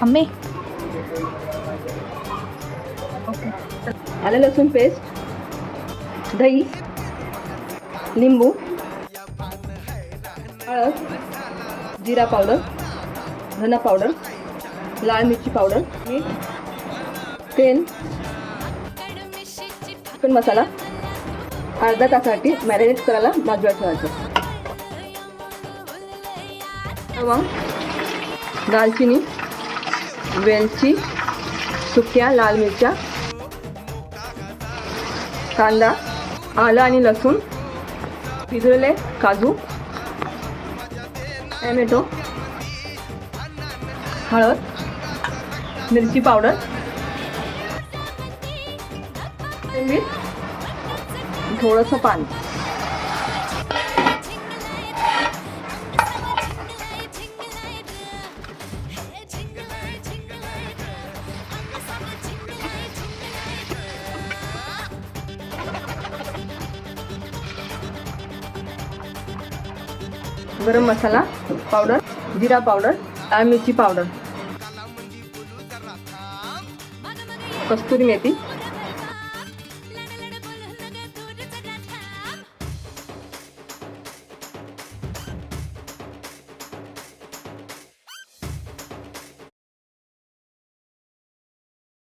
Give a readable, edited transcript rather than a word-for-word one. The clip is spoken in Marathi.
मम्मी आलं लसूण पेस्ट, दही, लिंबू, हळद, जिरा पावडर, धना पावडर, लाल मिरची पावडर, मीठ, तेल, चिकन मसाला अर्धा तासासाठी मॅरिनेट करायला बाजूला ठेवायचं. लवंग, दालचिनी, वेलची, सुक्या लाल मिरच्या, कांदा, आलं आणि लसूण, भिजवलेले काजू, टोमॅटो, हळद, मिरची पावडर, मीठ, थोडंसं पाणी. गरम मसाला पावडर, जिरा पावडर, लाल मिरची पावडर, कस्तुरी मेथी,